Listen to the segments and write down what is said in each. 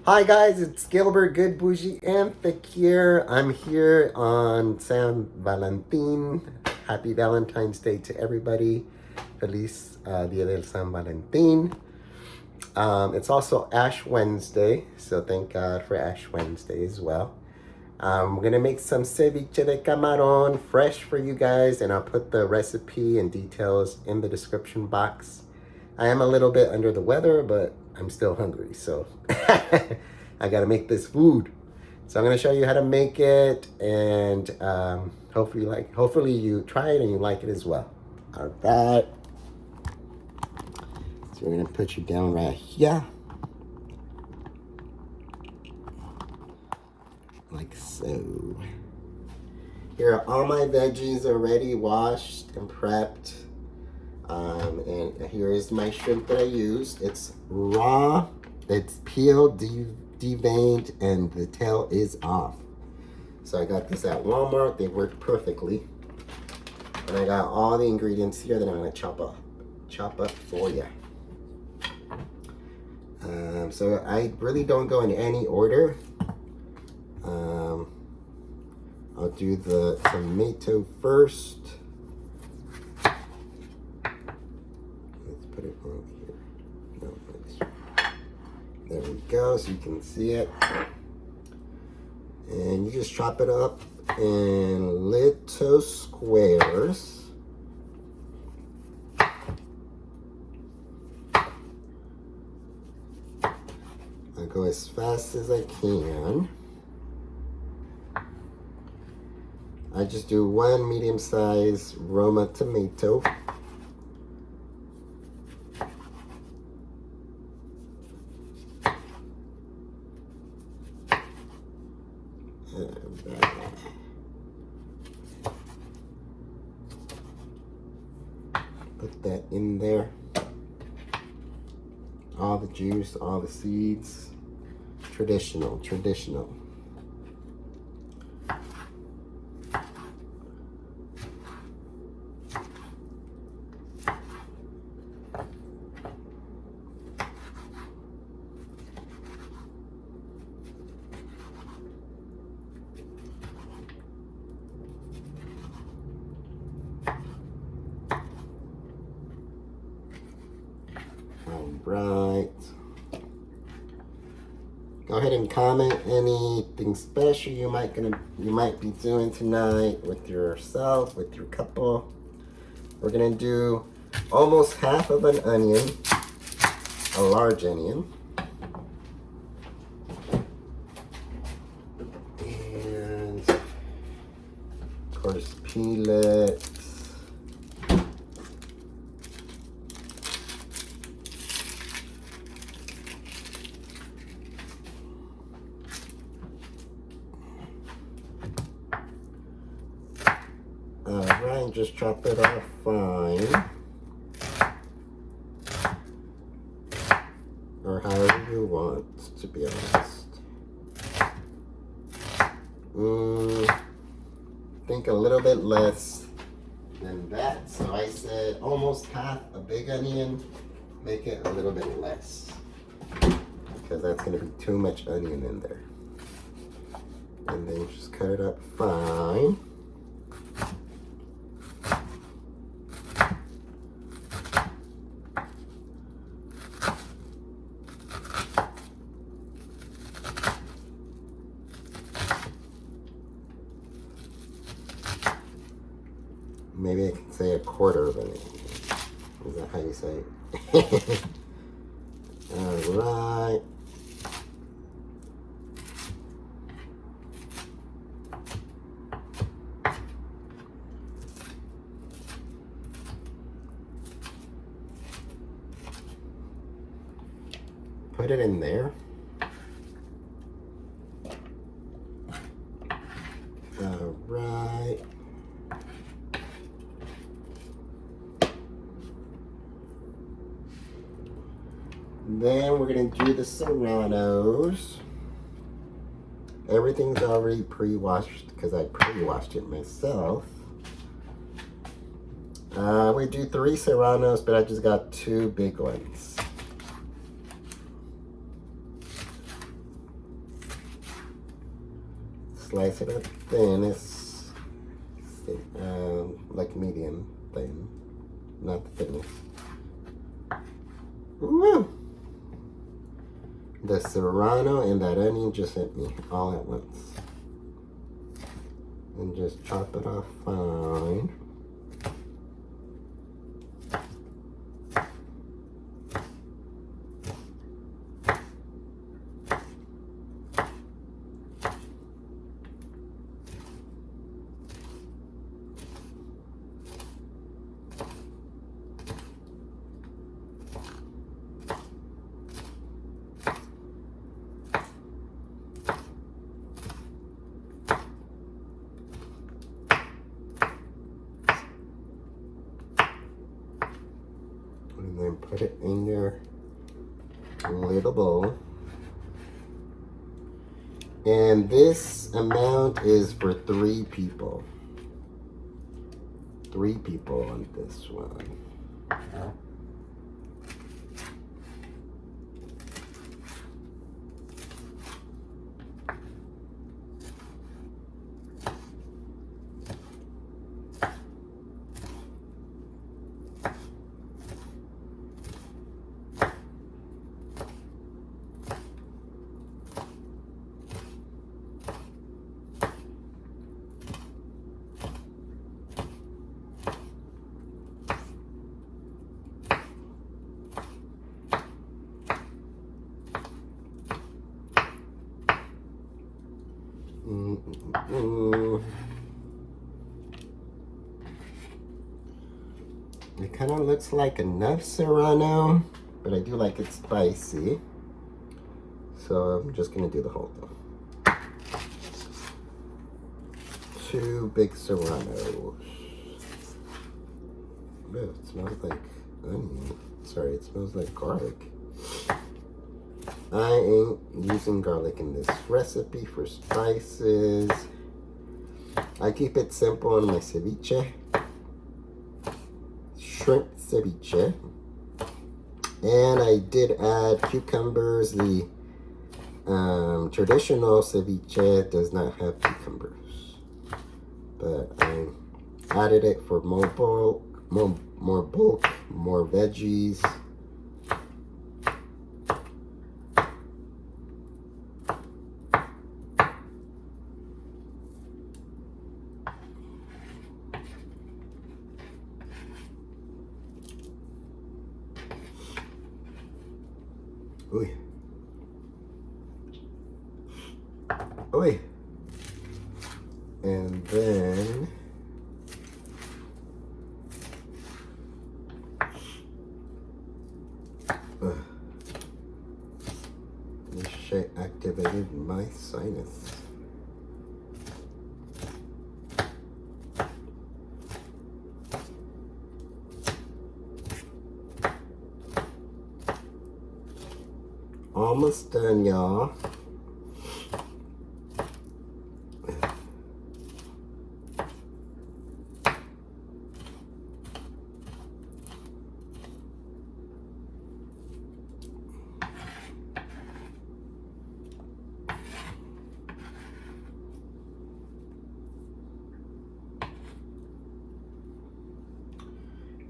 Hi guys, it's Gilbert Good Bougie and Thick here. I'm here on San Valentine. Happy Valentine's Day to everybody. Feliz Dia del San Valentin. It's also Ash Wednesday, so thank God for Ash Wednesday as well. We're gonna make some ceviche de camarón fresh for you guys, and I'll put the recipe and details in the description box. I am a little bit under the weather, but I'm still hungry, so I gotta make this food. So I'm gonna show you how to make it, and hopefully you try it and you like it as well. All right. So we're gonna put you down right here, like so. Here are all my veggies already washed and prepped. And here is my shrimp that I used. It's raw, it's peeled, deveined, and the tail is off. So I got this at Walmart. They work perfectly. And I got all the ingredients here that I'm gonna chop up for you. So I really don't go in any order. I'll do the tomato first. Put it over here. No, there we go, so you can see it. And you just chop it up in little squares. I go as fast as I can. I just do one medium-sized Roma tomato. Put that in there. All the juice, all the seeds. Traditional. Right. Go ahead and comment anything special you might be doing tonight with yourself, with your couple. We're gonna do almost half of an onion, a large onion. And of course, peel it. Alright, just chop it off fine. Or however you want, to be honest. Think a little bit less than that. So I said almost half a big onion. Make it a little bit less, because that's going to be too much onion in there. And then just cut it up fine. Maybe I can say a quarter of an inch. Is that how you say it? All right. Put it in there. All right. Then we're going to do the Serranos. Everything's already pre-washed because I pre-washed it myself. We do 3 Serranos, but I just got 2 big ones. slice it up thin. It's like medium thin, not the thickness. Woo! The Serrano and that onion just hit me all at once. And just chop it off fine. And then put it in your little bowl. And this amount is for 3 people. 3 people on this one. It kind of looks like enough Serrano, but I do like it spicy. So I'm just gonna do the whole thing. 2 big Serranos. Oh, it smells like onion. Sorry, it smells like garlic. I ain't using garlic in this recipe for spices. I keep it simple in my ceviche. Shrimp ceviche. And I did add cucumbers. The traditional ceviche does not have cucumbers. But I added it for more bulk, more veggies. Oy. Oy. And then this shit activated my sinus. Almost done, y'all.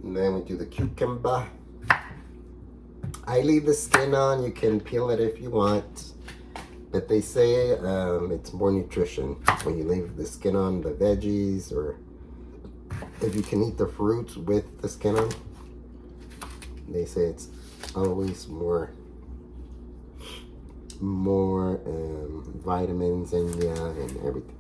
And then we do the cucumber. I leave the skin on. You can peel it if you want, but they say it's more nutrition when you leave the skin on the veggies, or if you can eat the fruits with the skin on. They say it's always more vitamins and everything.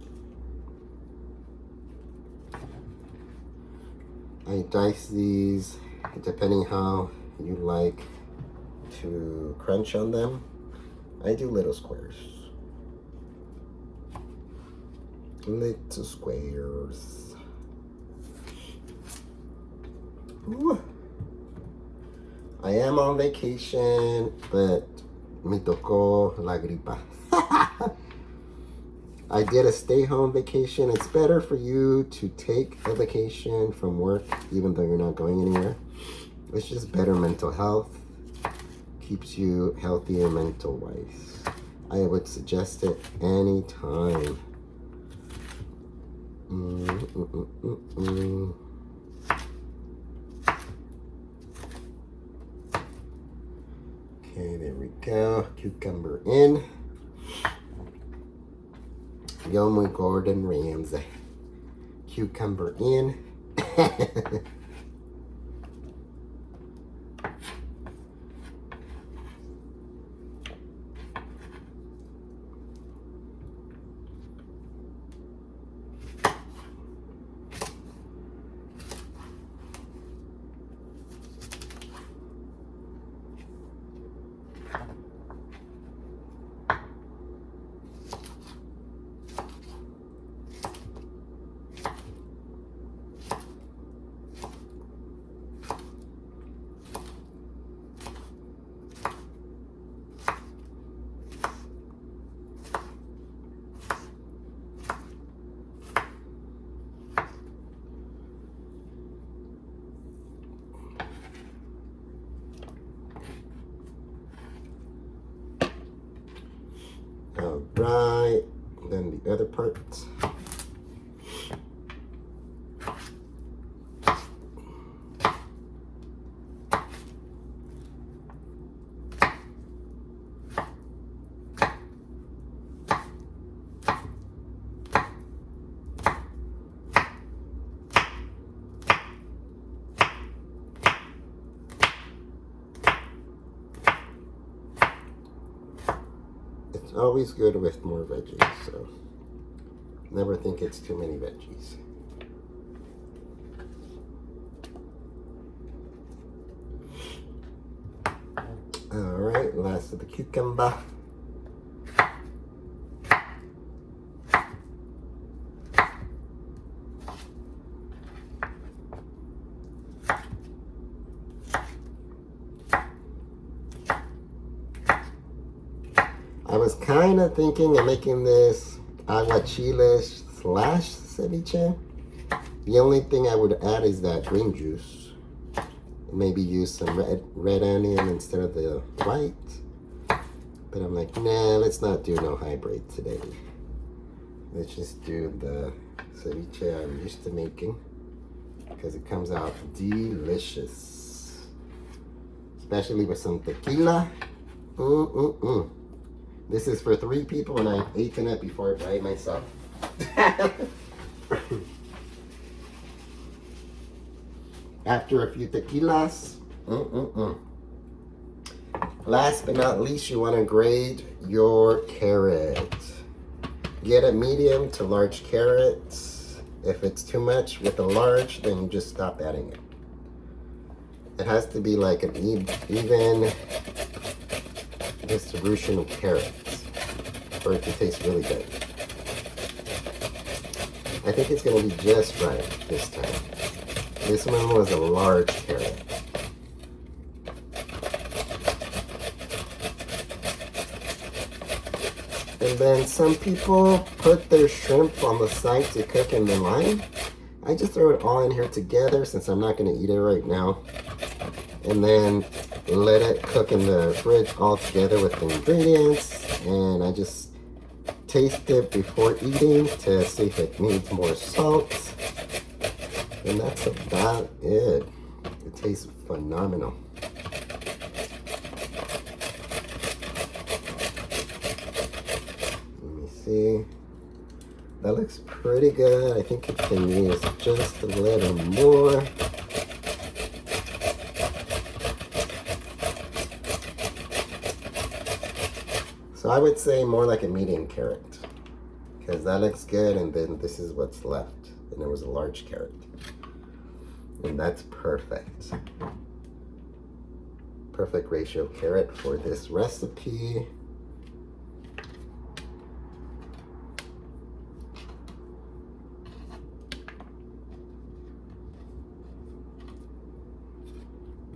I dice these depending how you like to crunch on them. I do little squares. Little squares. Ooh. I am on vacation, but me tocó la gripa. I did a stay-home vacation. It's better for you to take a vacation from work, even though you're not going anywhere. It's just better mental health. Keeps you healthier mental-wise. I would suggest it anytime. Okay, there we go. Cucumber in. Yo, my Gordon Ramsay. Cucumber in. All right, then the other part. It's always good with more veggies, so never think it's too many veggies. All right, last of the cucumber. I was kind of thinking of making this agua chiles / ceviche. The only thing I would add is that green juice. Maybe use some red onion instead of the white. But I'm like, nah, let's not do no hybrid today. Let's just do the ceviche I'm used to making, because it comes out delicious. Especially with some tequila. This is for 3 people, and I've eaten it before by myself. After a few tequilas. Last but not least, you want to grade your carrot. Get a medium to large carrot. If it's too much with a large, then you just stop adding it. It has to be like an even distribution of carrots for it to taste really good. I think it's going to be just right this time. This one was a large carrot. And then some people put their shrimp on the side to cook in the lime. I just throw it all in here together since I'm not going to eat it right now. And then let it cook in the fridge all together with the ingredients. And I just taste it before eating to see if it needs more salt. And that's about it. It tastes phenomenal. Let me see. That looks pretty good. I think it can use just a little more. So I would say more like a medium carrot, because that looks good, and then this is what's left. And it was a large carrot. And that's perfect. Perfect ratio carrot for this recipe.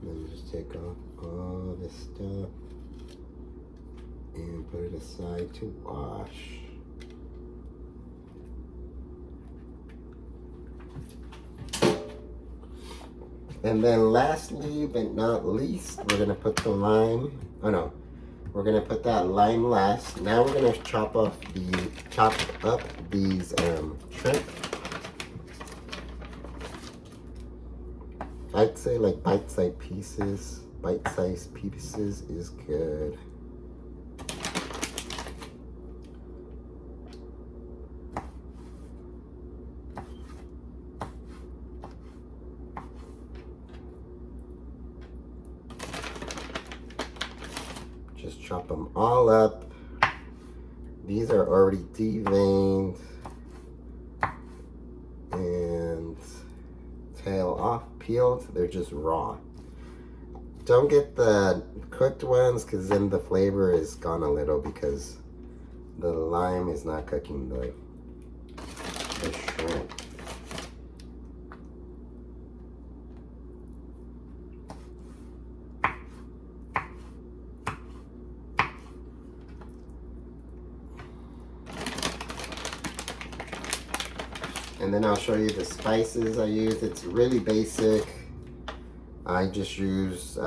Then just take off all this stuff and put it aside to wash. And then lastly but not least, we're gonna put the lime. Oh no, we're gonna put that lime last. Now we're gonna chop up these shrimp. I'd say like bite-sized pieces. Bite-sized pieces is good. Just chop them all up. These are already deveined and tail off, peeled. They're just raw. Don't get the cooked ones because then the flavor is gone a little because the lime is not cooking the shrimp. And then I'll show you the spices I use. It's really basic. I just use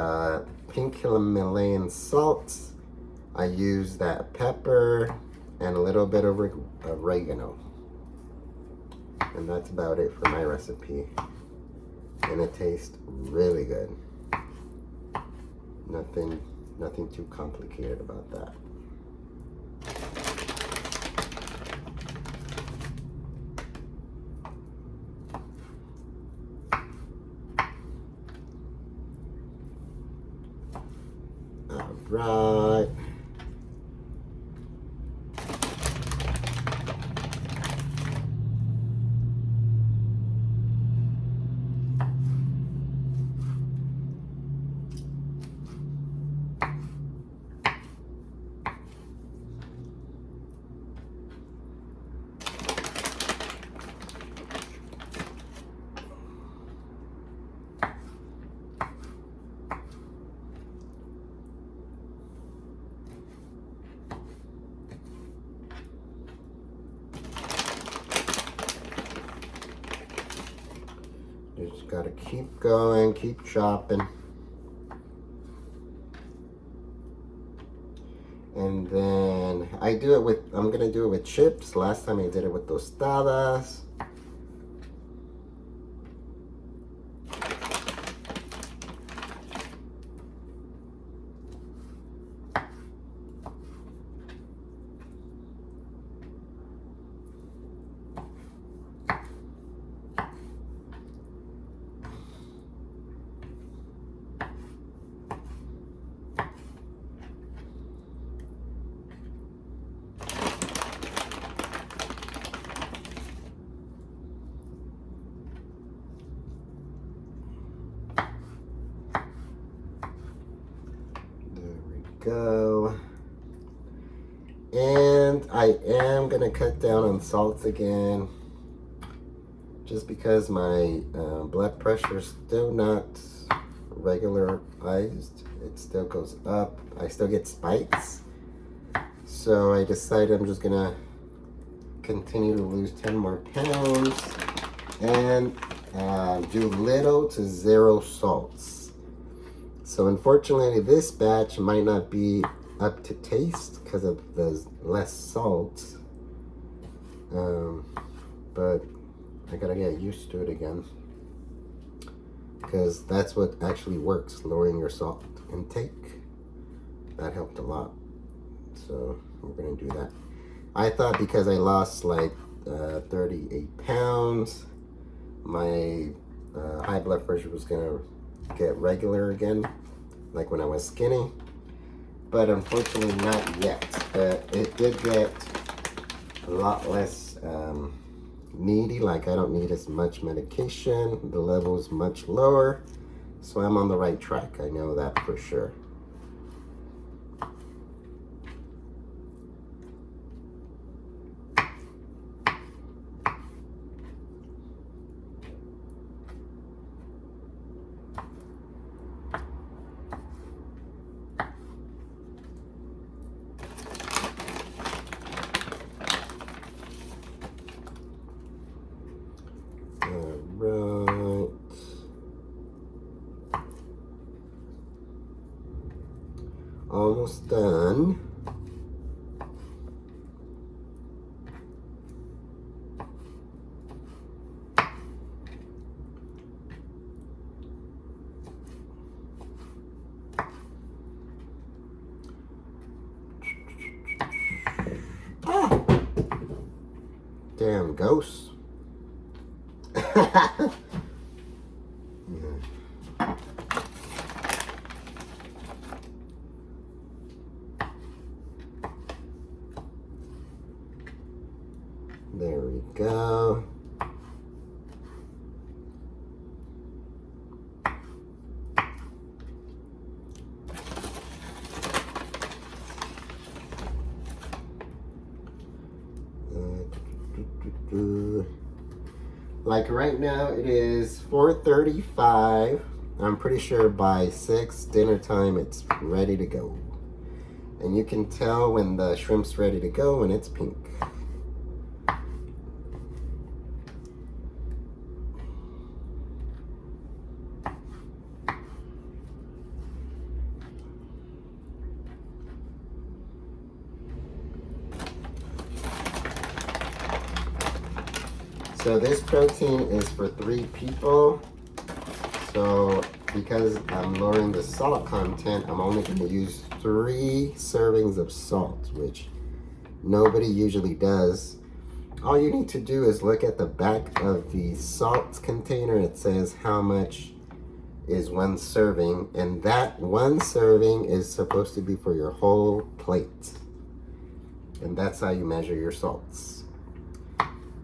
pink Himalayan salt. I use that pepper and a little bit of oregano. And that's about it for my recipe. And it tastes really good. Nothing too complicated about that. Right. You just gotta keep going, keep chopping. And then I'm gonna do it with chips. Last time I did it with tostadas. Go. And I am gonna cut down on salt again just because my blood pressure is still not regularized. It still goes up. I still get spikes, so I decided I'm just gonna continue to lose 10 more pounds and do little to zero salts. So unfortunately, this batch might not be up to taste because of the less salt. But I gotta get used to it again because that's what actually works, lowering your salt intake. That helped a lot. So we're gonna do that. I thought because I lost like 38 pounds, my high blood pressure was gonna get regular again, like when I was skinny, but unfortunately not yet. It did get a lot less needy, like I don't need as much medication, the level is much lower, so I'm on the right track. I know that for sure. Right. Almost done. Damn ghosts. There we go. Like right now it is 4:35. I'm pretty sure by 6 dinner time it's ready to go. And you can tell when the shrimp's ready to go when it's pink. So this protein is for 3 people. So because I'm lowering the salt content, I'm only going to use 3 servings of salt, which nobody usually does. All you need to do is look at the back of the salt container. It says how much is 1 serving, and that 1 serving is supposed to be for your whole plate. And that's how you measure your salts.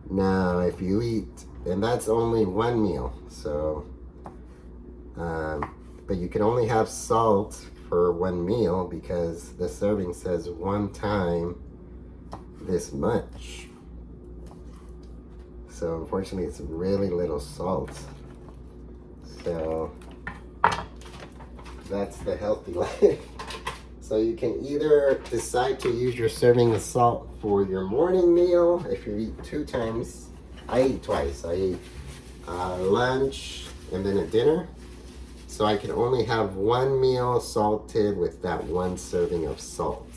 Now, if you eat, and that's only 1 meal, so, but you can only have salt for 1 meal because the serving says 1 time this much. So, unfortunately, it's really little salt. So, that's the healthy life. So you can either decide to use your serving of salt for your morning meal if you eat 2 times. I eat twice. I eat lunch and then a dinner. So I can only have 1 meal salted with that 1 serving of salt,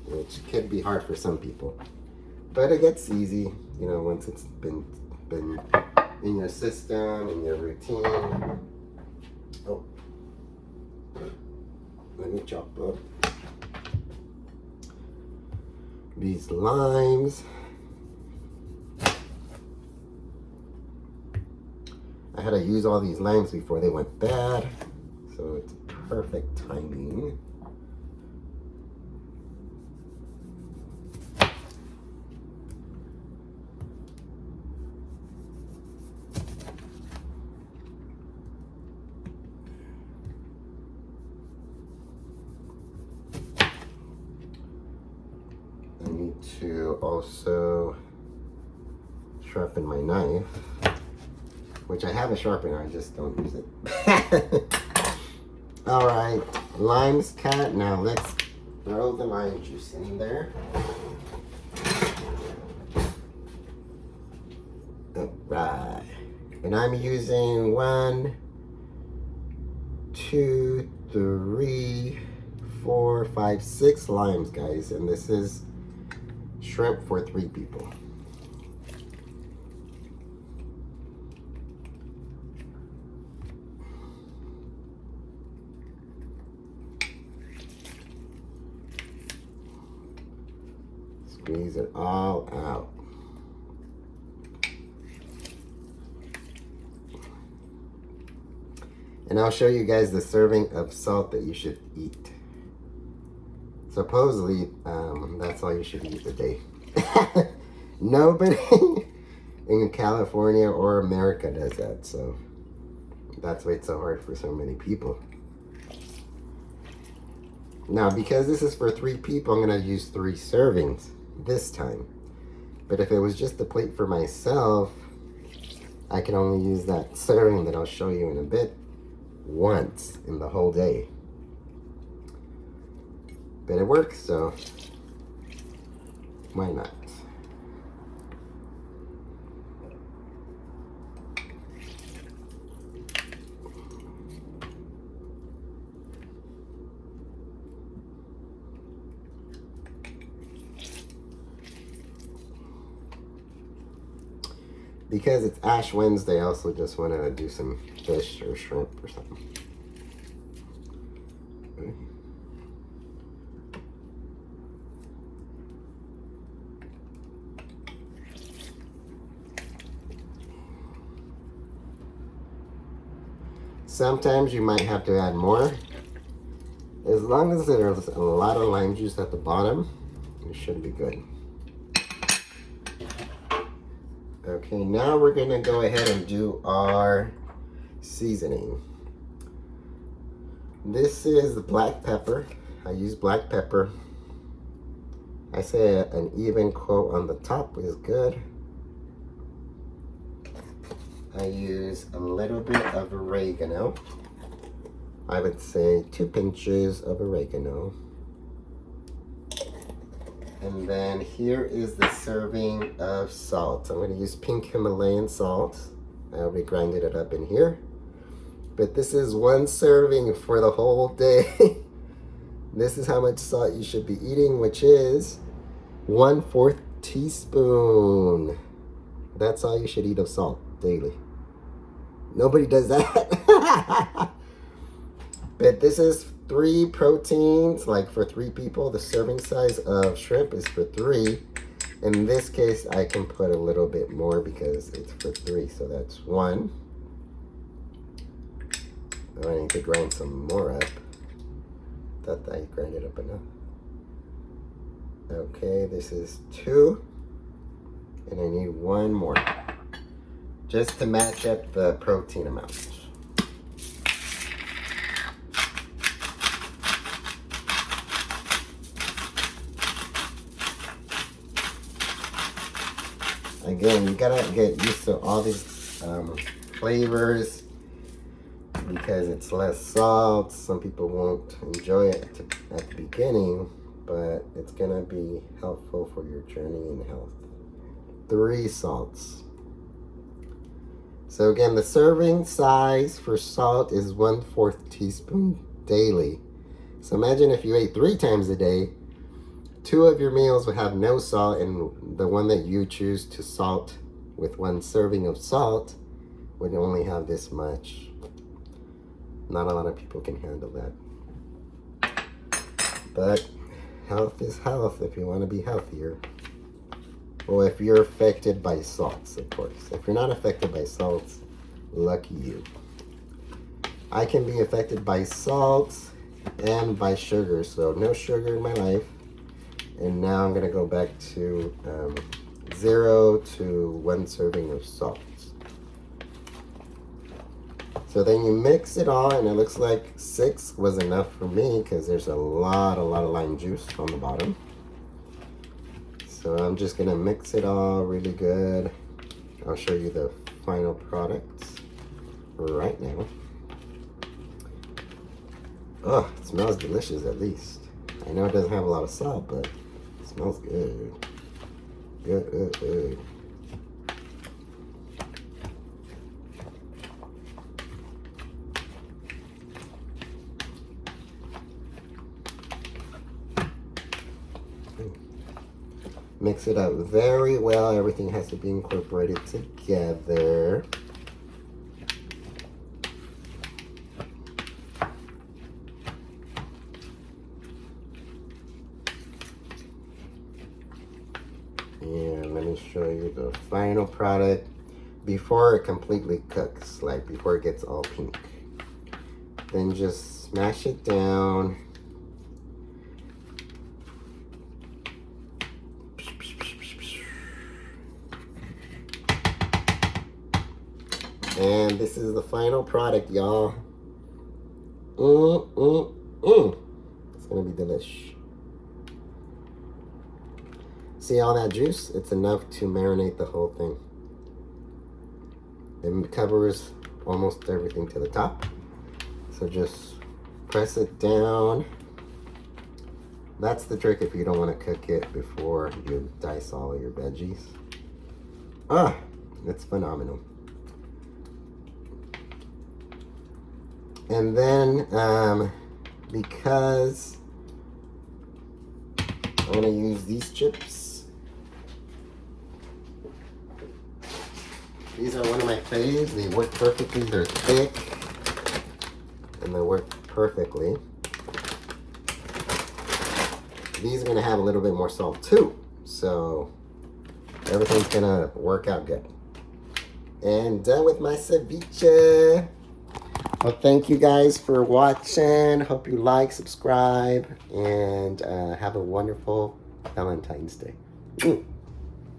which could be hard for some people. But it gets easy, you know, once it's been in your system, in your routine. Oh, let me chop up these limes. I had to use all these limes before they went bad, so it's perfect timing. I need to also sharpen my knife, which I have a sharpener, I just don't use it. All right, lime's cut. Now let's throw the lime juice in there. All right, and I'm using 1, 2, 3, 4, 5, 6 limes, guys, and this is shrimp for 3 people. Squeeze it all out. And I'll show you guys the serving of salt that you should eat. Supposedly, that's all you should eat a day. Nobody in California or America does that, so that's why it's so hard for so many people. Now, because this is for 3 people, I'm going to use 3 servings this time. But if it was just a plate for myself, I can only use that serving that I'll show you in a bit once in the whole day. But it works, so why not? Because it's Ash Wednesday, I also just wanted to do some fish or shrimp or something. Okay. Sometimes you might have to add more. As long as there's a lot of lime juice at the bottom, it should be good. Okay, now we're gonna go ahead and do our seasoning. This is the black pepper. I use black pepper. I say an even coat on the top is good. I use a little bit of oregano. I would say 2 pinches of oregano. And then here is the serving of salt. I'm going to use pink Himalayan salt. I already grinded it up in here. But this is 1 serving for the whole day. This is how much salt you should be eating, which is 1/4 teaspoon. That's all you should eat of salt daily. Nobody does that. But this is 3 proteins, like for 3 people. The serving size of shrimp is for 3. In this case, I can put a little bit more because it's for 3. So that's 1. Oh, I need to grind some more up. Thought I grinded up enough. Okay, this is 2. And I need 1 more. Just to match up the protein amount. Again, you gotta get used to all these flavors because it's less salt. Some people won't enjoy it at the beginning, but it's gonna be helpful for your journey in health. 3 salts. So again, the serving size for salt is 1/4 teaspoon daily. So imagine if you ate 3 times a day, 2 of your meals would have no salt, and the one that you choose to salt with 1 serving of salt would only have this much. Not a lot of people can handle that. But health is health if you want to be healthier. Well, if you're affected by salts, of course. If you're not affected by salts, lucky you. I can be affected by salts and by sugar, so no sugar in my life. And now I'm gonna go back to 0 to 1 serving of salt. So then you mix it all, and it looks like 6 was enough for me because there's a lot of lime juice on the bottom. So I'm just gonna mix it all really good. I'll show you the final product right now. Oh, it smells delicious at least. I know it doesn't have a lot of salt, but it smells good. Good. Mix it up very well. Everything has to be incorporated together. And let me show you the final product before it completely cooks, like before it gets all pink. Then just smash it down. And this is the final product, y'all. It's gonna be delish. See all that juice? It's enough to marinate the whole thing. It covers almost everything to the top. So just press it down. That's the trick if you don't want to cook it before you dice all your veggies. Ah, it's phenomenal. And then, because I'm gonna use these chips. These are one of my faves. They work perfectly. They're thick, and they work perfectly. These are gonna have a little bit more salt too, so everything's gonna work out good. And done with my ceviche. Well, thank you guys for watching. Hope you like, subscribe, and have a wonderful Valentine's Day.